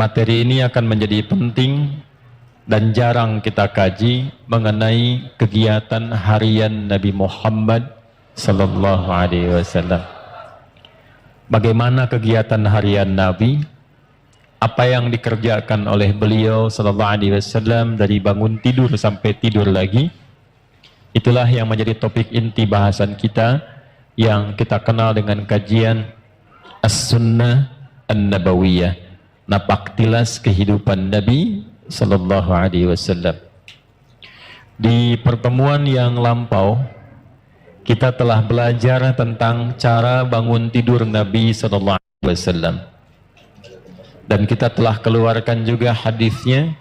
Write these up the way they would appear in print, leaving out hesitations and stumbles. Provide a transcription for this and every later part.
materi ini akan menjadi penting dan jarang kita kaji mengenai kegiatan harian Nabi Muhammad sallallahu alaihi wasallam. Bagaimana kegiatan harian Nabi? Apa yang dikerjakan oleh beliau sallallahu alaihi wasallam dari bangun tidur sampai tidur lagi? Itulah yang menjadi topik inti bahasan kita yang kita kenal dengan kajian As-Sunnah An-Nabawiyah, napak tilas kehidupan Nabi sallallahu alaihi wasallam. Di pertemuan yang lampau kita telah belajar tentang cara bangun tidur Nabi sallallahu alaihi wasallam. Dan kita telah keluarkan juga hadisnya,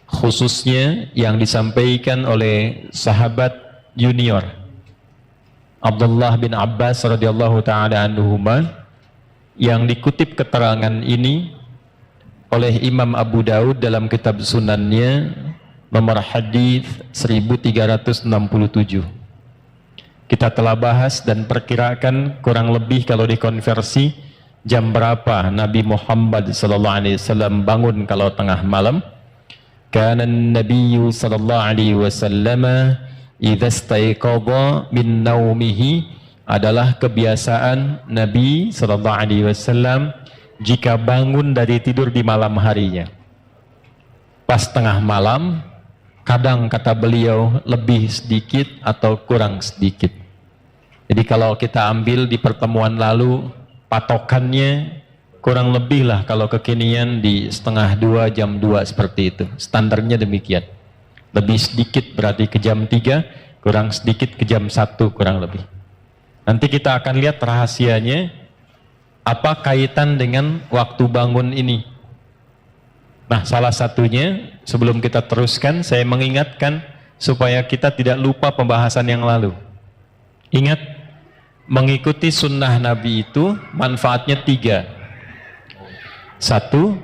khususnya yang disampaikan oleh sahabat junior Abdullah bin Abbas radhiyallahu taala anhuma, yang dikutip keterangan ini oleh Imam Abu Daud dalam kitab Sunannya nomor hadis 1367. Kita telah bahas dan perkirakan kurang lebih kalau dikonversi jam berapa Nabi Muhammad sallallahu alaihi wasallam bangun kalau tengah malam. Kana an-nabiyyu sallallahu alaihi wasallam idza istayqadha min naumihi, adalah kebiasaan Nabi sallallahu alaihi wasallam jika bangun dari tidur di malam harinya. Pas tengah malam, kadang kata beliau lebih sedikit atau kurang sedikit. Jadi kalau kita ambil di pertemuan lalu, patokannya kurang lebih lah kalau kekinian di 1:30 jam 2 seperti itu. Standarnya demikian. Lebih sedikit berarti ke jam 3, kurang sedikit ke jam 1 kurang lebih. Nanti kita akan lihat rahasianya, apa kaitan dengan waktu bangun ini. Nah, salah satunya sebelum kita teruskan, saya mengingatkan supaya kita tidak lupa pembahasan yang lalu. Ingat, mengikuti sunnah Nabi itu manfaatnya 3. 1,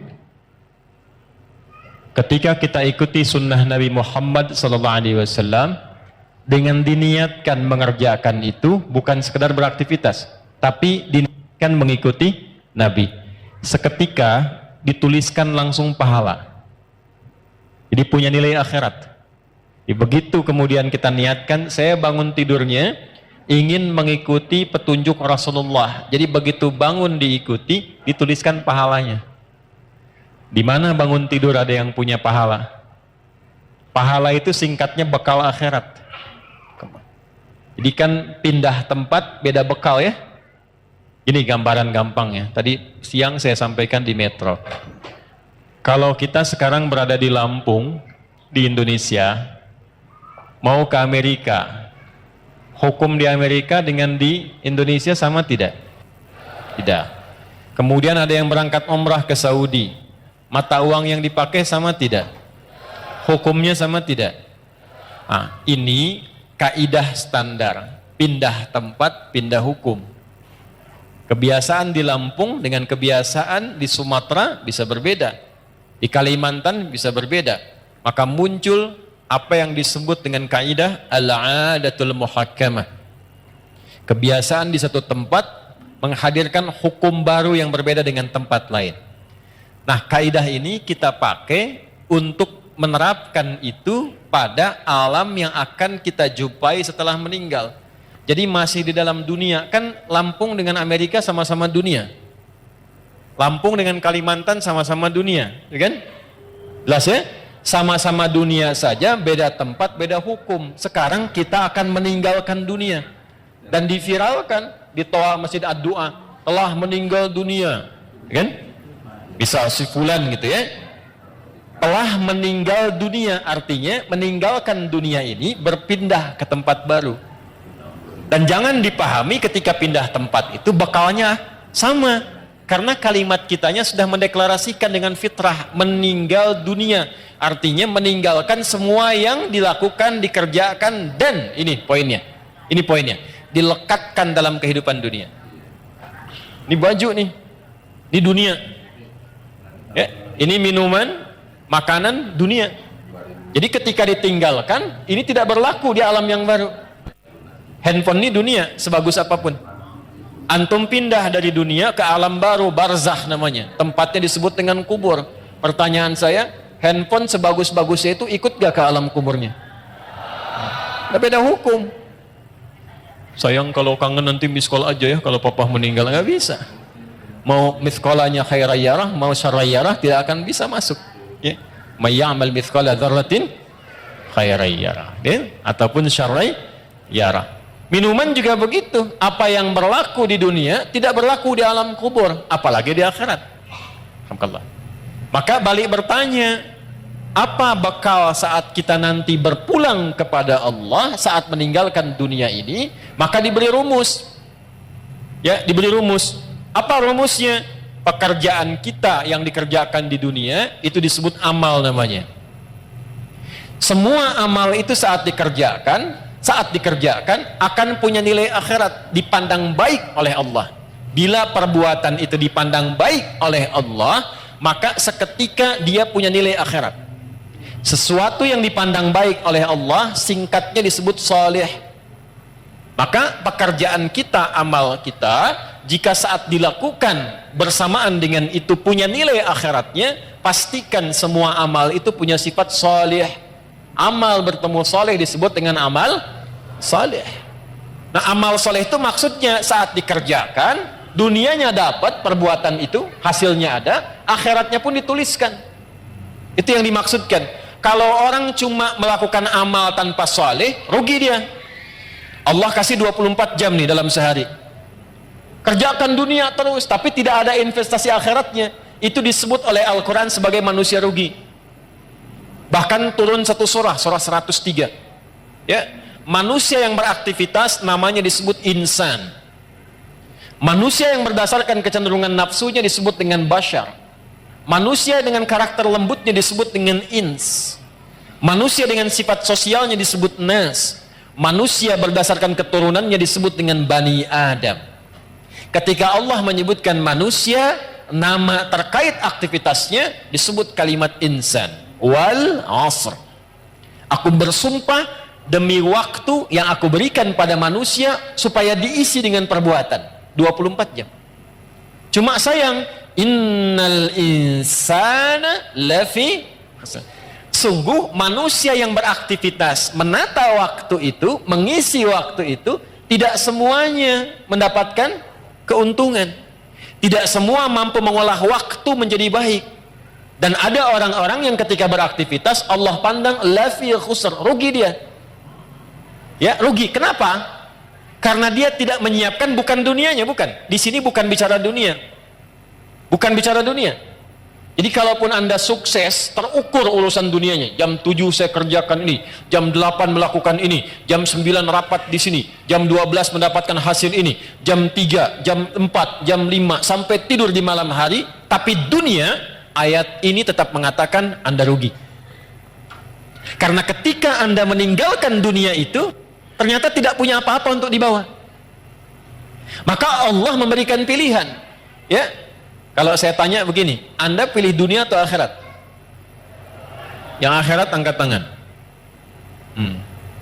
ketika kita ikuti sunnah Nabi Muhammad SAW dengan diniatkan mengerjakan itu, bukan sekedar beraktivitas, tapi diniatkan mengikuti Nabi, seketika dituliskan langsung pahala, jadi punya nilai akhirat. Begitu kemudian kita niatkan, saya bangun tidurnya ingin mengikuti petunjuk Rasulullah, jadi begitu bangun diikuti, dituliskan pahalanya. Di mana bangun tidur ada yang punya pahala? Pahala itu singkatnya bekal akhirat. Jadi kan pindah tempat beda bekal ya. Ini gambaran gampangnya. Tadi siang saya sampaikan di Metro. Kalau kita sekarang berada di Lampung, di Indonesia, mau ke Amerika, hukum di Amerika dengan di Indonesia sama tidak? Tidak. Kemudian ada yang berangkat umrah ke Saudi, mata uang yang dipakai sama tidak? Hukumnya sama tidak? Nah, ini kaidah standar, pindah tempat, pindah hukum. Kebiasaan di Lampung dengan kebiasaan di Sumatera bisa berbeda, di Kalimantan bisa berbeda. Maka muncul apa yang disebut dengan kaidah al-'adatul muhakkamah. Kebiasaan di satu tempat menghadirkan hukum baru yang berbeda dengan tempat lain. Nah, kaidah ini kita pakai untuk menerapkan itu pada alam yang akan kita jumpai setelah meninggal. Jadi masih di dalam dunia, kan Lampung dengan Amerika sama-sama dunia. Lampung dengan Kalimantan sama-sama dunia, ya kan? Jelas ya? Sama-sama dunia saja, beda tempat, beda hukum. Sekarang kita akan meninggalkan dunia dan diviralkan di toa Masjid Ad-Du'a, telah meninggal dunia, ya kan? Bisa si fulan gitu ya, telah meninggal dunia, artinya meninggalkan dunia ini berpindah ke tempat baru. Dan jangan dipahami ketika pindah tempat itu bekalnya sama, karena kalimat kitanya sudah mendeklarasikan dengan fitrah meninggal dunia, artinya meninggalkan semua yang dilakukan, dikerjakan, dan ini poinnya, dilekatkan dalam kehidupan dunia. Ini baju nih, ini dunia. Ya, ini minuman, makanan, dunia. Jadi ketika ditinggalkan, ini tidak berlaku di alam yang baru. Handphone ini dunia, sebagus apapun. Antum pindah dari dunia ke alam baru, barzakh namanya. Tempatnya disebut dengan kubur. Pertanyaan saya, handphone sebagus-bagusnya itu ikut gak ke alam kuburnya? Gak beda hukum. Sayang kalau kangen nanti miskol aja ya kalau papa meninggal. Nggak bisa. Mau miskolanya khairayyarah, mau syarrayyarah tidak akan bisa masuk. Ya. May ya'mal mithqala dzarratin khairayyarah, ya. Ataupun syarrayyarah. Minuman juga begitu. Apa yang berlaku di dunia tidak berlaku di alam kubur, apalagi di akhirat. Alhamdulillah. Maka balik bertanya, apa bekal saat kita nanti berpulang kepada Allah saat meninggalkan dunia ini? Maka diberi rumus. Ya, diberi rumus. Apa rumusnya? Pekerjaan kita yang dikerjakan di dunia itu disebut amal namanya. Semua amal itu saat dikerjakan akan punya nilai akhirat, dipandang baik oleh Allah. Bila perbuatan itu dipandang baik oleh Allah, maka seketika dia punya nilai akhirat. Sesuatu yang dipandang baik oleh Allah singkatnya disebut salih. Maka pekerjaan kita, amal kita, jika saat dilakukan bersamaan dengan itu punya nilai akhiratnya, pastikan semua amal itu punya sifat salih. Amal bertemu salih disebut dengan amal salih. Nah, amal salih itu maksudnya saat dikerjakan, dunianya dapat perbuatan itu, hasilnya ada, akhiratnya pun dituliskan. Itu yang dimaksudkan. Kalau orang cuma melakukan amal tanpa saleh, rugi dia. Allah kasih 24 jam nih dalam sehari. Kerjakan dunia terus, tapi tidak ada investasi akhiratnya. Itu disebut oleh Al-Quran sebagai manusia rugi. Bahkan turun satu surah 103. Ya, manusia yang beraktivitas namanya disebut insan. Manusia yang berdasarkan kecenderungan nafsunya disebut dengan bashar. Manusia dengan karakter lembutnya disebut dengan ins. Manusia dengan sifat sosialnya disebut nas. Manusia berdasarkan keturunannya disebut dengan Bani Adam. Ketika Allah menyebutkan manusia, nama terkait aktivitasnya disebut kalimat insan. Wal asr. Aku bersumpah demi waktu yang aku berikan pada manusia supaya diisi dengan perbuatan 24 jam. Cuma sayang, innal insana lafi, sungguh manusia yang beraktivitas menata waktu itu, mengisi waktu itu, tidak semuanya mendapatkan keuntungan. Tidak semua mampu mengolah waktu menjadi baik. Dan ada orang-orang yang ketika beraktivitas Allah pandang lafi khusr, rugi dia. Ya, rugi. Kenapa? Karena dia tidak menyiapkan bukan dunianya, bukan. Di sini bukan bicara dunia. Bukan bicara dunia. Jadi kalaupun Anda sukses, terukur urusan dunianya. Jam 7 saya kerjakan ini, jam 8 melakukan ini, jam 9 rapat di sini, jam 12 mendapatkan hasil ini, jam 3, jam 4, jam 5, sampai tidur di malam hari. Tapi dunia, ayat ini tetap mengatakan Anda rugi. Karena ketika Anda meninggalkan dunia itu, ternyata tidak punya apa-apa untuk dibawa. Maka Allah memberikan pilihan. Ya. Kalau saya tanya begini, Anda pilih dunia atau akhirat? Yang akhirat angkat tangan.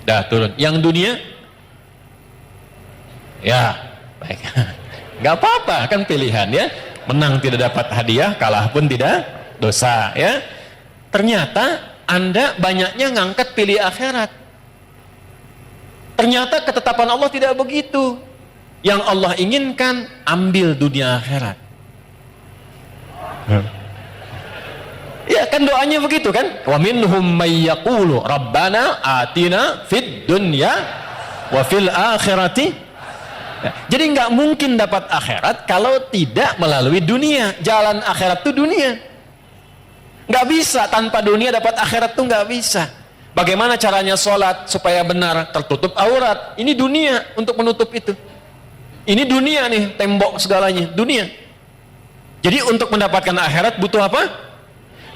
Dah turun. Yang dunia? Ya, baik. Gak apa-apa, kan pilihan ya. Menang tidak dapat hadiah, kalah pun tidak dosa ya. Ternyata Anda banyaknya ngangkat pilih akhirat. Ternyata ketetapan Allah tidak begitu. Yang Allah inginkan, ambil dunia akhirat. Ya kan doanya begitu kan? Wa minhum may yaqulu rabbana atina fid dunya wa fil akhirati. Ya, jadi nggak mungkin dapat akhirat kalau tidak melalui dunia. Jalan akhirat itu dunia. Nggak bisa tanpa dunia dapat akhirat tuh nggak bisa. Bagaimana caranya sholat supaya benar? Tertutup aurat. Ini dunia untuk menutup itu. Ini dunia nih, tembok segalanya dunia. Jadi untuk mendapatkan akhirat butuh apa?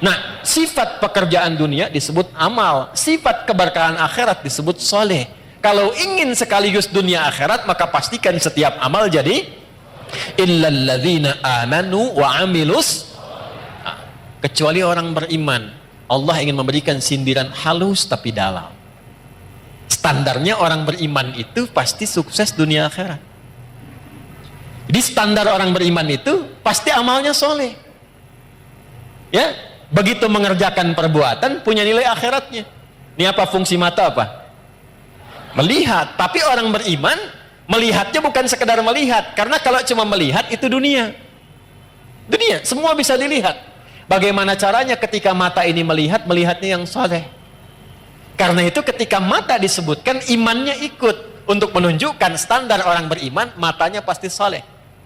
Nah, sifat pekerjaan dunia disebut amal, sifat keberkahan akhirat disebut soleh. Kalau ingin sekaligus dunia akhirat, maka pastikan setiap amal jadi illalladzina amanu wa amilus. Kecuali orang beriman, Allah ingin memberikan sindiran halus tapi dalam. Standarnya orang beriman itu pasti sukses dunia akhirat. Jadi standar orang beriman itu pasti amalnya soleh. Ya, begitu mengerjakan perbuatan punya nilai akhiratnya. Ini apa fungsi mata apa? Melihat. Tapi orang beriman melihatnya bukan sekedar melihat, karena kalau cuma melihat itu dunia. Dunia, semua bisa dilihat. Bagaimana caranya ketika mata ini melihat, melihatnya yang saleh. Karena itu ketika mata disebutkan, imannya ikut untuk menunjukkan standar orang beriman, matanya pasti saleh.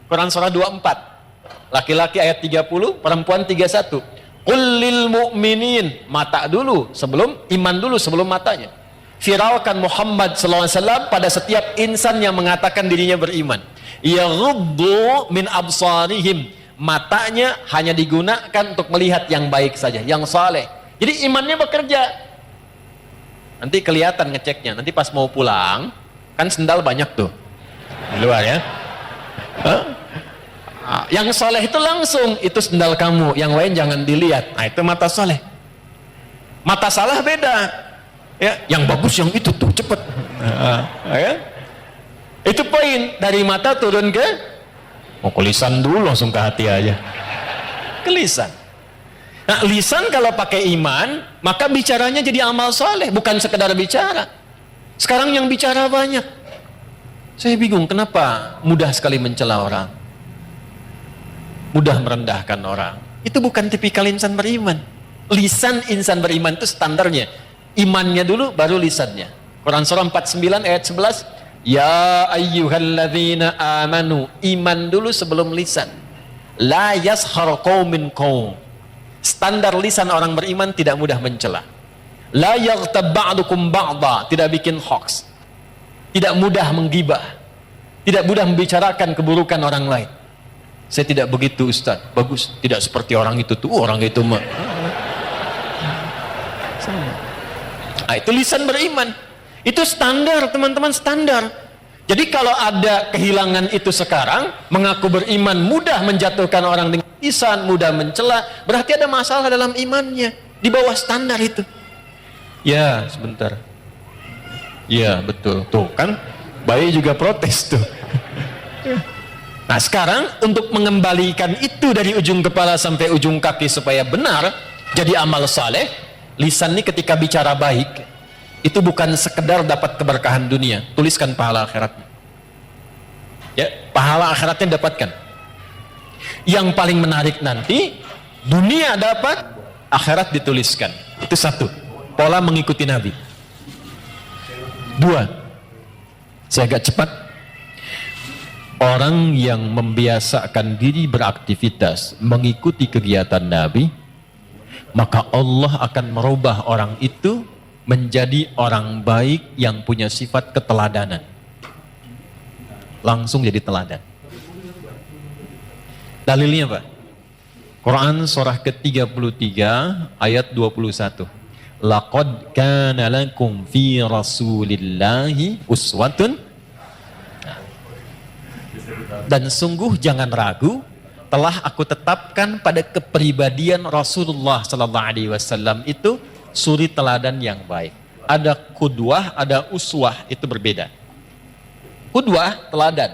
Quran surah 24. Laki-laki ayat 30, perempuan 31. Qul lil mu'minin, mata dulu sebelum iman dulu sebelum matanya. Viralkan Muhammad SAW pada setiap insan yang mengatakan dirinya beriman. Yaghuddu min absarihim, matanya hanya digunakan untuk melihat yang baik saja, yang saleh. Jadi imannya bekerja. Nanti kelihatan ngeceknya. Nanti pas mau pulang, kan sendal banyak tuh di luar ya. Yang saleh itu langsung, itu sendal kamu, yang lain jangan dilihat. Nah itu mata saleh. Mata salah beda. Ya, yang bagus yang itu tuh cepet. Ya. Itu poin dari mata turun ke ke lisan dulu, langsung ke hati aja. Ke lisan. Nah, lisan kalau pakai iman, maka bicaranya jadi amal soleh, bukan sekedar bicara. Sekarang yang bicara banyak. Saya bingung kenapa mudah sekali mencela orang, mudah merendahkan orang. Itu bukan tipikal insan beriman. Lisan insan beriman itu standarnya. Imannya dulu, baru lisannya. Quran surah 49 ayat 11. Ya ayyuhalladzina amanu, iman dulu sebelum lisan. La yaskhar qaumin qaum. Standar lisan orang beriman tidak mudah mencela. La yaghtab ba'dukum ba'da, tidak bikin hoax. Tidak mudah menggibah. Tidak mudah membicarakan keburukan orang lain. Saya tidak begitu Ustaz. Bagus, tidak seperti orang itu tuh, orang itu mah. Nah, itu lisan beriman. Itu standar teman-teman, standar. Jadi kalau ada kehilangan itu sekarang, mengaku beriman mudah menjatuhkan orang dengan lisan, mudah mencela, berarti ada masalah dalam imannya, di bawah standar itu. Ya sebentar. Ya betul, tuh kan bayi juga protes tuh. Nah sekarang untuk mengembalikan itu dari ujung kepala sampai ujung kaki supaya benar jadi amal saleh, lisan ini ketika bicara baik itu bukan sekedar dapat keberkahan dunia, tuliskan pahala akhiratnya. Ya, pahala akhiratnya dapatkan. Yang paling menarik nanti, dunia dapat, akhirat dituliskan. Itu satu, pola mengikuti Nabi. Dua, saya agak cepat. Orang yang membiasakan diri beraktivitas, mengikuti kegiatan Nabi, maka Allah akan merubah orang itu menjadi orang baik yang punya sifat keteladanan. Langsung jadi teladan. Dalilnya Pak? Quran surah ke-33 ayat 21. Laqad kana lakum fi rasulillahi uswatun. Dan sungguh jangan ragu, telah aku tetapkan pada kepribadian Rasulullah sallallahu alaihi wasallam itu suri teladan yang baik. Ada qudwah, ada uswah, itu berbeda. Qudwah, teladan,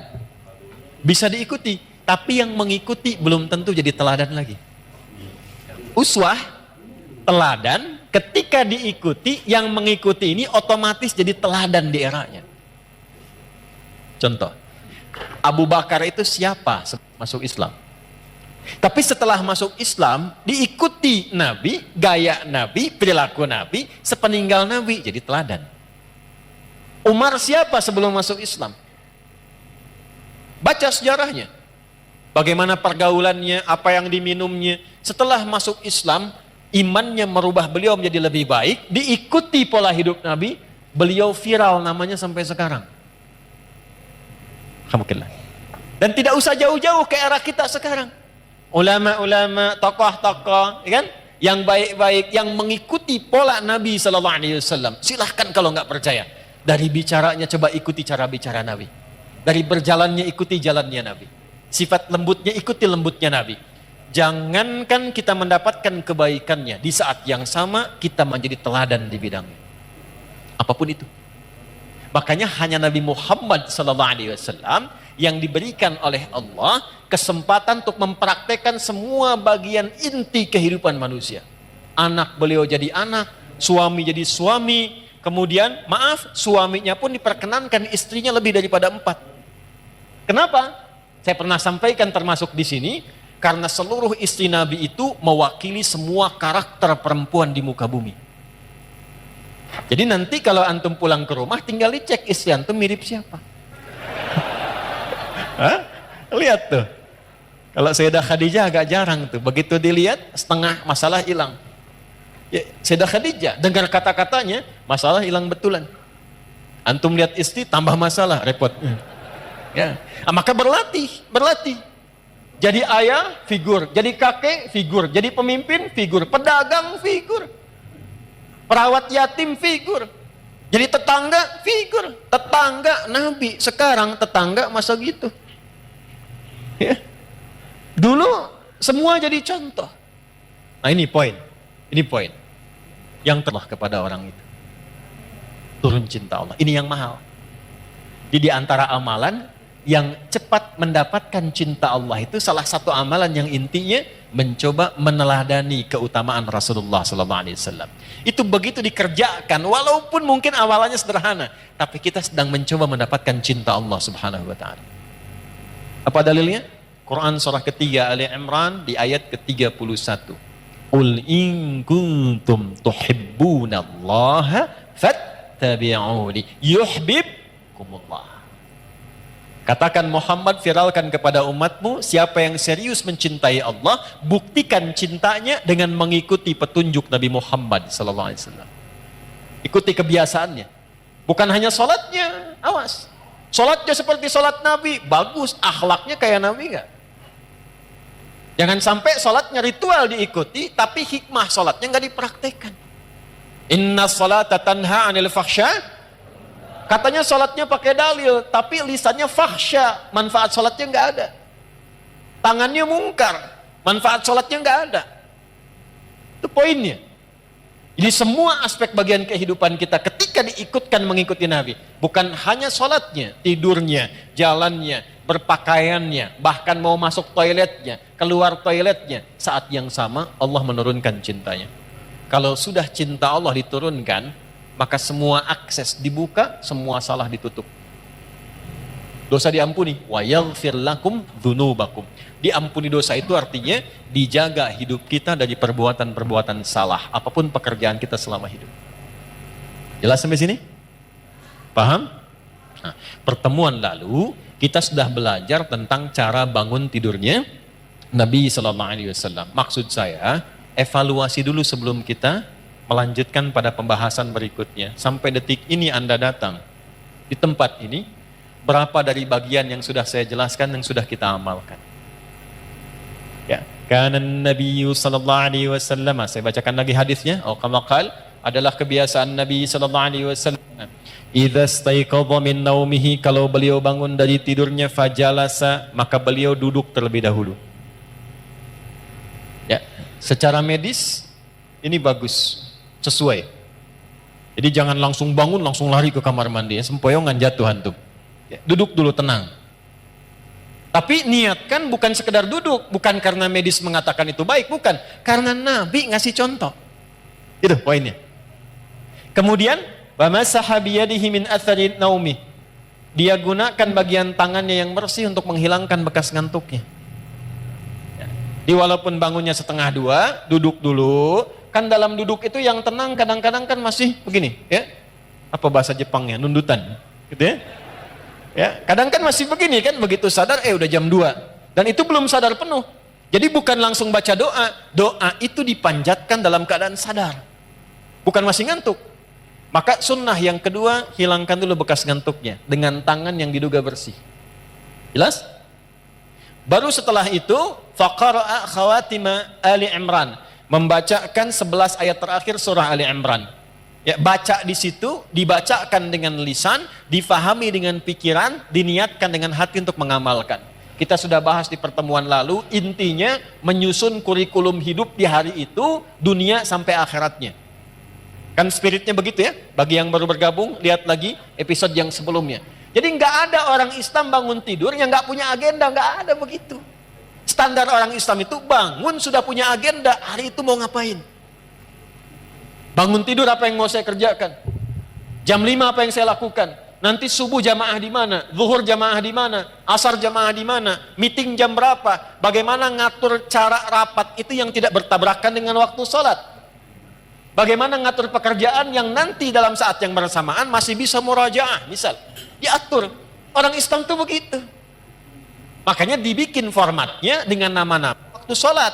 bisa diikuti, tapi yang mengikuti belum tentu jadi teladan lagi. Uswah, teladan, ketika diikuti, yang mengikuti ini otomatis jadi teladan di eranya. Contoh, Abu Bakar itu siapa masuk Islam? Tapi setelah masuk Islam, diikuti Nabi, gaya Nabi, perilaku Nabi, sepeninggal Nabi, jadi teladan. Umar siapa sebelum masuk Islam? Baca sejarahnya. Bagaimana pergaulannya, apa yang diminumnya. Setelah masuk Islam, imannya merubah beliau menjadi lebih baik, diikuti pola hidup Nabi, beliau viral namanya sampai sekarang. Alhamdulillah. Dan tidak usah jauh-jauh ke era kita sekarang. Ulama-ulama, tokoh-tokoh, kan? Yang baik-baik, yang mengikuti pola Nabi Sallallahu Alaihi Wasallam. Silahkan kalau nggak percaya. Dari bicaranya coba ikuti cara bicara Nabi. Dari berjalannya ikuti jalannya Nabi. Sifat lembutnya ikuti lembutnya Nabi. Jangankan kita mendapatkan kebaikannya, di saat yang sama kita menjadi teladan di bidangnya. Apapun itu. Makanya hanya Nabi Muhammad Sallallahu Alaihi Wasallam yang diberikan oleh Allah kesempatan untuk mempraktekkan semua bagian inti kehidupan manusia. anak beliau jadi anak, suami jadi suami, kemudian maaf, suaminya pun diperkenankan istrinya lebih daripada 4. Kenapa? Saya pernah sampaikan termasuk di sini, karena seluruh istri Nabi itu mewakili semua karakter perempuan di muka bumi. Jadi nanti kalau antum pulang ke rumah tinggal dicek istri antum mirip siapa. Hah? Lihat tuh. Kalau Sayyidah Khadijah agak jarang tuh. Begitu dilihat setengah masalah hilang. Ya, Sayyidah Khadijah dengar kata-katanya masalah hilang betulan. Antum lihat istri tambah masalah, repot. Ya. Maka berlatih. Jadi ayah, figur. Jadi kakek, figur. Jadi pemimpin, figur. Pedagang, figur. Perawat yatim, figur. Jadi tetangga, figur. Tetangga Nabi. Sekarang tetangga masa gitu. Ya. Dulu semua jadi contoh. Nah ini poin. Yang telah kepada orang itu. Turun cinta Allah. Ini yang mahal. Jadi di antara amalan yang cepat mendapatkan cinta Allah itu salah satu amalan yang intinya mencoba meneladani keutamaan Rasulullah SAW. Itu begitu dikerjakan, walaupun mungkin awalannya sederhana, tapi kita sedang mencoba mendapatkan cinta Allah Subhanahu Wa Taala. Apa dalilnya? Quran surah ketiga Ali Imran di ayat ke-31. Qul in kuntum tuhibbunallaha fattabi'uni yuhibbukumullah. Katakan Muhammad, viralkan kepada umatmu, siapa yang serius mencintai Allah, buktikan cintanya dengan mengikuti petunjuk Nabi Muhammad SAW. Ikuti kebiasaannya. Bukan hanya sholatnya, awas. Sholatnya seperti sholat Nabi, bagus, akhlaknya kayak Nabi enggak? Jangan sampai sholatnya ritual diikuti, tapi hikmah sholatnya enggak dipraktekkan. Inna sholata tanha anil fakhsya. Katanya sholatnya pakai dalil, tapi lisannya fahsya, manfaat sholatnya nggak ada. Tangannya mungkar, manfaat sholatnya nggak ada. Itu poinnya. Jadi semua aspek bagian kehidupan kita ketika diikutkan mengikuti Nabi, bukan hanya sholatnya, tidurnya, jalannya, berpakaiannya, bahkan mau masuk toiletnya, keluar toiletnya, saat yang sama Allah menurunkan cintanya. Kalau sudah cinta Allah diturunkan, maka semua akses dibuka, semua salah ditutup. Dosa diampuni, wa yaghfir lakum dzunubakum. Diampuni dosa itu artinya dijaga hidup kita dari perbuatan-perbuatan salah, apapun pekerjaan kita selama hidup. Jelas sampai sini? Paham? Nah, pertemuan lalu kita sudah belajar tentang cara bangun tidurnya Nabi SAW. Maksud saya, evaluasi dulu sebelum kita melanjutkan pada pembahasan berikutnya. Sampai detik ini Anda datang di tempat ini, berapa dari bagian yang sudah saya jelaskan yang sudah kita amalkan? Ya, kana Nabi sallallahu alaihi wasallam, saya bacakan lagi hadisnya, kama qala, adalah kebiasaan Nabi sallallahu alaihi wasallam, idza staiqadha min naumihi, kalau beliau bangun dari tidurnya, fajalasa, maka beliau duduk terlebih dahulu. Ya, secara medis ini bagus. Sesuai. Jadi jangan langsung bangun, langsung lari ke kamar mandi. Sempoyongan jatuh antum. Ya, duduk dulu tenang. Tapi niatkan bukan sekedar duduk. Bukan karena medis mengatakan itu baik. Bukan. Karena Nabi ngasih contoh. Itu poinnya. Kemudian, وَمَسَحَ بِيَدِهِ مِنْ أَثَرِ نَوْمِهِ. Dia gunakan bagian tangannya yang bersih untuk menghilangkan bekas ngantuknya. Ya. Jadi walaupun bangunnya 1:30, duduk dulu. Kan dalam duduk itu yang tenang kadang-kadang kan masih begini, ya. Apa bahasa Jepangnya? Nundutan, gitu ya. Ya, kadang kan masih begini kan, begitu sadar udah jam 2. Dan itu belum sadar penuh. Jadi bukan langsung baca doa. Doa itu dipanjatkan dalam keadaan sadar. Bukan masih ngantuk. Maka sunnah yang kedua, hilangkan dulu bekas ngantuknya dengan tangan yang diduga bersih. Jelas? Baru setelah itu, faqara'a khawatima Ali Imran. Membacakan 11 ayat terakhir surah Ali Imran. Ya, baca di situ, dibacakan dengan lisan, difahami dengan pikiran, diniatkan dengan hati untuk mengamalkan. Kita sudah bahas di pertemuan lalu, intinya menyusun kurikulum hidup di hari itu, dunia sampai akhiratnya. Kan spiritnya begitu ya? Bagi yang baru bergabung, lihat lagi episode yang sebelumnya. Jadi nggak ada orang Islam bangun tidur yang nggak punya agenda, nggak ada begitu. Standar orang Islam itu bangun sudah punya agenda, hari itu mau ngapain. Bangun tidur apa yang mau saya kerjakan? Jam 5 apa yang saya lakukan? Nanti subuh jamaah di mana? Zuhur jamaah di mana? Asar jamaah di mana? Meeting jam berapa? Bagaimana ngatur cara rapat itu yang tidak bertabrakan dengan waktu sholat? Bagaimana ngatur pekerjaan yang nanti dalam saat yang bersamaan masih bisa murajaah, misal. Diatur. Orang Islam itu begitu. Makanya dibikin formatnya dengan nama-nama waktu sholat.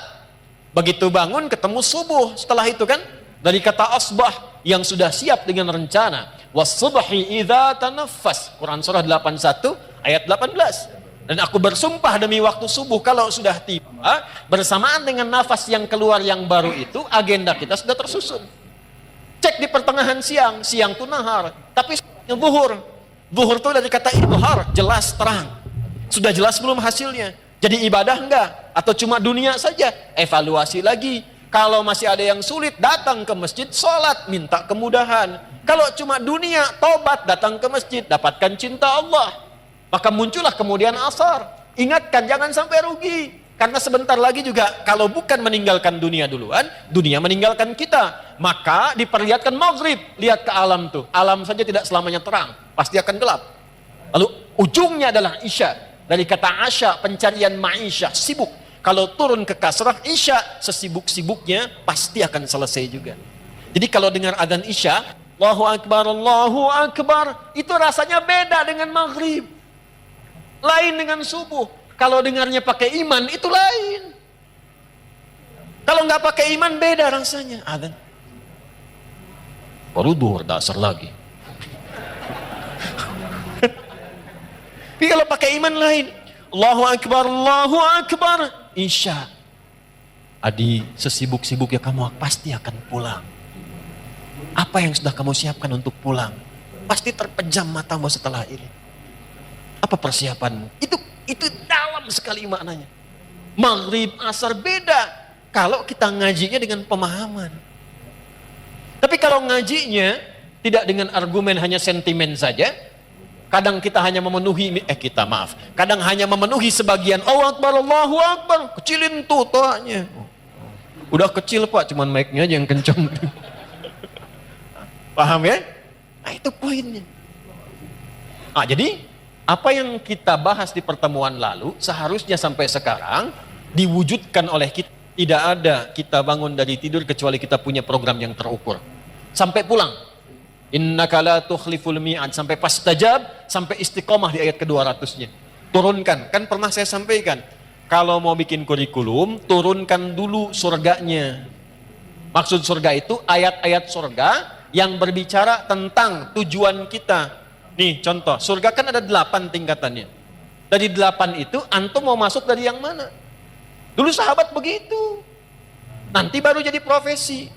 Begitu bangun ketemu subuh. Setelah itu kan dari kata asbah yang sudah siap dengan rencana. Was-subhi idza tanaffas. Quran surah 81 ayat 18. Dan aku bersumpah demi waktu subuh kalau sudah tiba bersamaan dengan nafas yang keluar yang baru itu, agenda kita sudah tersusun. Cek di pertengahan siang, siang itu nahar, tapi zuhur. Zuhur itu dari kata idhar, jelas terang. Sudah jelas belum hasilnya? Jadi ibadah enggak? Atau cuma dunia saja? Evaluasi lagi. Kalau masih ada yang sulit, datang ke masjid, sholat, minta kemudahan. Kalau cuma dunia, tobat, datang ke masjid, dapatkan cinta Allah. Maka muncullah kemudian asar. Ingatkan, jangan sampai rugi. Karena sebentar lagi juga, kalau bukan meninggalkan dunia duluan, dunia meninggalkan kita. Maka diperlihatkan maghrib. Lihat ke alam tuh. Alam saja tidak selamanya terang. Pasti akan gelap. Lalu ujungnya adalah isya. Dari kata asya, pencarian ma'isyah, sibuk. Kalau turun ke kasrah isya, sesibuk-sibuknya pasti akan selesai juga. Jadi kalau dengar adzan isya, Allahu Akbar, itu rasanya beda dengan maghrib. Lain dengan subuh. Kalau dengarnya pakai iman, itu lain. Kalau nggak pakai iman, beda rasanya. Adzan. Baru duhur, dasar lagi. Tapi kalau pakai iman lain. Allahu Akbar, Isya. Adi, sesibuk-sibuknya kamu pasti akan pulang. Apa yang sudah kamu siapkan untuk pulang? Pasti terpejam matamu setelah ini. Apa persiapanmu? Itu dalam sekali maknanya. Maghrib, asar beda. Kalau kita ngajinya dengan pemahaman. Tapi kalau ngajinya tidak dengan argumen, hanya sentimen saja. Kadang kita hanya memenuhi, kadang hanya memenuhi sebagian. Allahu Akbar, kecilin tuh toanya. Udah kecil Pak, cuman mic-nya aja yang kenceng. Paham ya? Nah itu poinnya. Jadi apa yang kita bahas di pertemuan lalu seharusnya sampai sekarang diwujudkan oleh kita. Tidak ada kita bangun dari tidur kecuali kita punya program yang terukur. Sampai pulang. Innaka la tukhliful mi'ad, sampai pastajab, sampai istiqomah di ayat ke-200-nya. Turunkan, kan pernah saya sampaikan. Kalau mau bikin kurikulum, turunkan dulu surganya. Maksud surga itu ayat-ayat surga yang berbicara tentang tujuan kita. Nih contoh, surga kan ada 8 tingkatannya. Dari 8 itu, antum mau masuk dari yang mana? Dulu sahabat begitu. Nanti baru jadi profesi.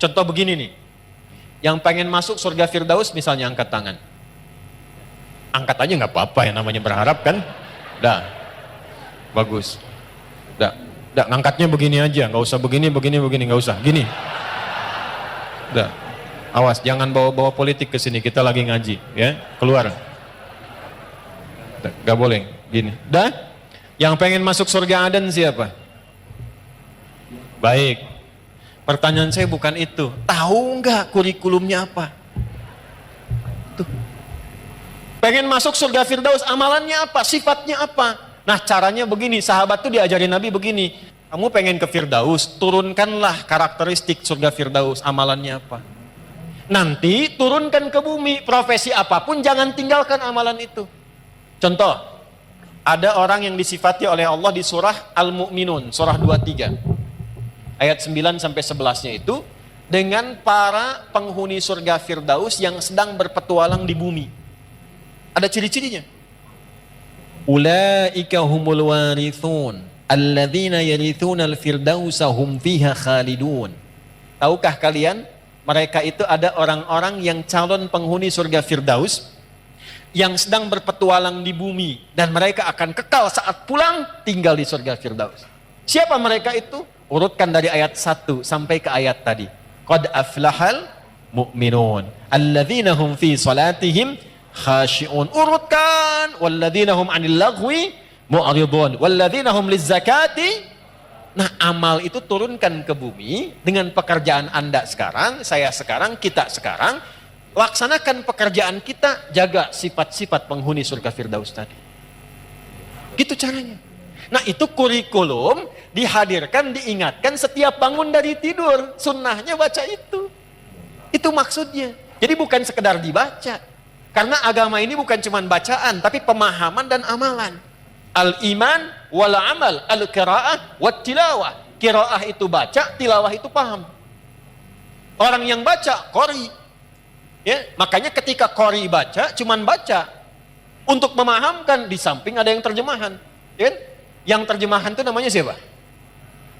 Contoh begini nih. Yang pengen masuk surga Firdaus misalnya angkat tangan. Angkat aja nggak apa-apa, yang namanya berharap kan. Dah, bagus. Dah, ngangkatnya begini aja, nggak usah begini, nggak usah. Gini. Dah, awas, jangan bawa-bawa politik ke sini. Kita lagi ngaji, ya. Keluar. Dah, nggak boleh. Gini. Dah, yang pengen masuk surga Aden siapa? Baik. Pertanyaan saya bukan itu. Tahu nggak kurikulumnya apa? Tuh. Pengen masuk surga Firdaus, amalannya apa? Sifatnya apa? Nah caranya begini, sahabat tuh diajarin Nabi begini. Kamu pengen ke Firdaus, turunkanlah karakteristik surga Firdaus, amalannya apa? Nanti turunkan ke bumi, profesi apapun jangan tinggalkan amalan itu. Contoh, ada orang yang disifati oleh Allah di surah Al-Mu'minun, surah 23. Ayat 9 sampai 11-nya itu dengan para penghuni surga Firdaus yang sedang berpetualang di bumi. Ada ciri-cirinya. Ulaika humul warithun alladzina yarithuna al-firdausa hum fiha khalidun. Tahukah kalian, mereka itu ada orang-orang yang calon penghuni surga Firdaus yang sedang berpetualang di bumi dan mereka akan kekal saat pulang tinggal di surga Firdaus. Siapa mereka itu? Urutkan dari ayat 1 sampai ke ayat tadi. Qad aflahal mu'minun alladzina hum fi salatihim khashi'un. Urutkan walladzina hum 'anil lagwi mu'ridun walladzina hum lizzakati Nah, amal itu turunkan ke bumi dengan pekerjaan Anda sekarang, saya sekarang, kita sekarang. Laksanakan pekerjaan kita, jaga sifat-sifat penghuni surga Firdaus tadi. Gitu caranya. Nah, itu kurikulum dihadirkan, diingatkan setiap bangun dari tidur. Sunnahnya baca itu. Itu maksudnya. Jadi bukan sekedar dibaca. Karena agama ini bukan cuma bacaan, tapi pemahaman dan amalan. Al-iman wal amal, al-qiraah wat tilawah. Qiraah itu baca, tilawah itu paham. Orang yang baca, qori. Ya, makanya ketika qori baca, cuman baca. Untuk memahamkan, di samping ada yang terjemahan. Ya, yang terjemahan itu namanya siapa?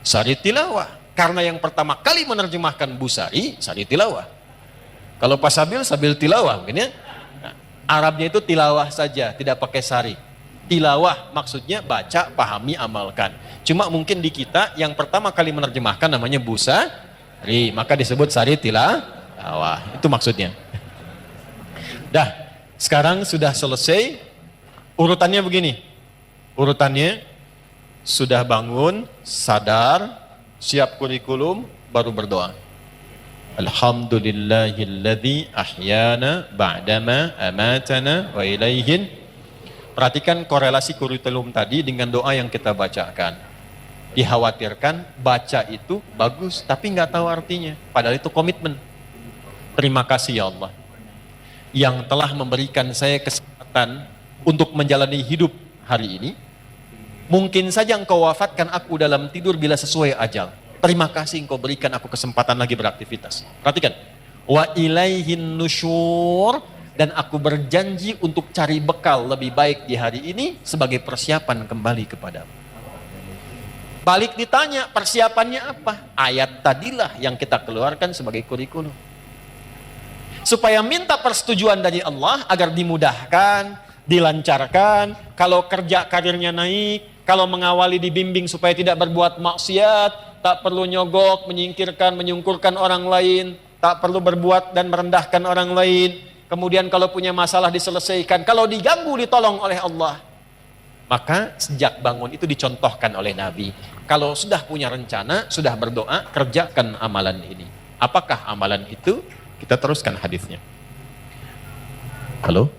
Sari tilawah. Karena yang pertama kali menerjemahkan Busari, Sari tilawah. Kalau Pak Sabil, Sabil tilawah. Mungkin ya. Nah, Arabnya itu tilawah saja, tidak pakai sari. Tilawah maksudnya baca, pahami, amalkan. Cuma mungkin di kita yang pertama kali menerjemahkan namanya Busari, maka disebut Sari tilawah. Itu maksudnya. Dah, sekarang sudah selesai. Urutannya begini. Urutannya sudah bangun, sadar, siap kurikulum, baru berdoa. Alhamdulillahilladzi ahyana ba'dama amatana wa ilaihin. Perhatikan korelasi kurikulum tadi dengan doa yang kita bacakan. Dikhawatirkan baca itu bagus, tapi nggak tahu artinya. Padahal itu komitmen. Terima kasih ya Allah, yang telah memberikan saya kesempatan untuk menjalani hidup hari ini. Mungkin saja engkau wafatkan aku dalam tidur bila sesuai ajal. Terima kasih engkau berikan aku kesempatan lagi beraktivitas. Perhatikan. Wa ilaihin nusyur. Dan aku berjanji untuk cari bekal lebih baik di hari ini sebagai persiapan kembali kepadamu. Balik ditanya, persiapannya apa? Ayat tadilah yang kita keluarkan sebagai kurikulum. Supaya minta persetujuan dari Allah agar dimudahkan, dilancarkan, kalau kerja karirnya naik, kalau mengawali dibimbing supaya tidak berbuat maksiat, tak perlu nyogok, menyingkirkan, menyungkurkan orang lain, tak perlu berbuat dan merendahkan orang lain. Kemudian kalau punya masalah diselesaikan, kalau diganggu ditolong oleh Allah. Maka sejak bangun itu dicontohkan oleh Nabi. Kalau sudah punya rencana, sudah berdoa, kerjakan amalan ini. Apakah amalan itu? Kita teruskan hadisnya. Halo?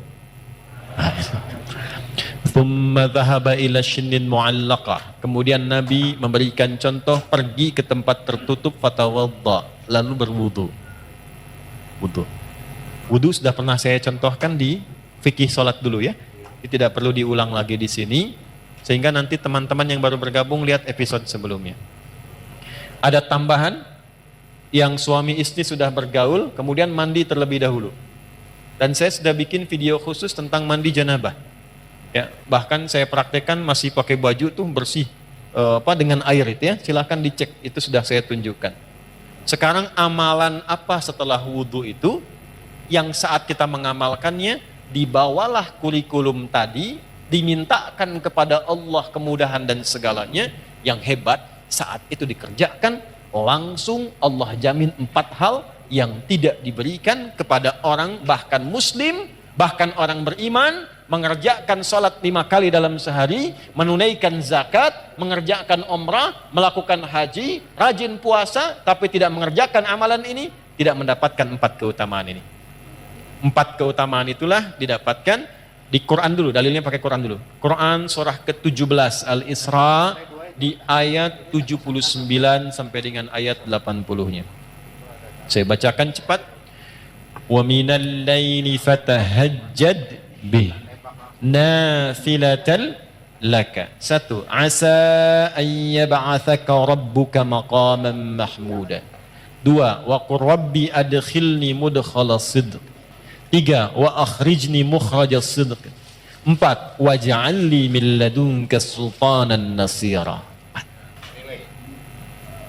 Thumma dhahaba ila shinnin mu'allaqah. Kemudian Nabi memberikan contoh, pergi ke tempat tertutup, fatawadda, lalu berwudu. Wudu. Wudu sudah pernah saya contohkan di fikih sholat dulu ya. Tidak perlu diulang lagi di sini. Sehingga nanti teman-teman yang baru bergabung lihat episode sebelumnya. Ada tambahan yang suami istri sudah bergaul, kemudian mandi terlebih dahulu. Dan saya sudah bikin video khusus tentang mandi janabah. Ya, bahkan saya praktekkan masih pakai baju tuh bersih dengan air itu ya. Silahkan dicek, itu sudah saya tunjukkan. Sekarang amalan apa setelah wudu itu? Yang saat kita mengamalkannya, dibawalah kurikulum tadi, dimintakan kepada Allah kemudahan dan segalanya. Yang hebat, saat itu dikerjakan, langsung Allah jamin 4 hal yang tidak diberikan kepada orang, bahkan muslim, bahkan orang beriman, mengerjakan sholat 5 kali dalam sehari, menunaikan zakat, mengerjakan umrah, melakukan haji, rajin puasa, tapi tidak mengerjakan amalan ini, tidak mendapatkan 4 keutamaan ini. 4 keutamaan itulah didapatkan di Quran dulu, dalilnya pakai Quran dulu. Quran surah ke-17 Al-Isra di ayat 79 sampai dengan ayat 80-nya. Saya bacakan cepat. Wa minal laili fatahajjad bi nafilatal laka. 1. Asa an yab'athaka rabbuka maqaman mahmuda. 2. Wa qur rabbi adkhilni mudkhala sidq. 3. Wa akhrijni mukhrajas sidq. 4. Waj'alni min ladunka sultanan nasira.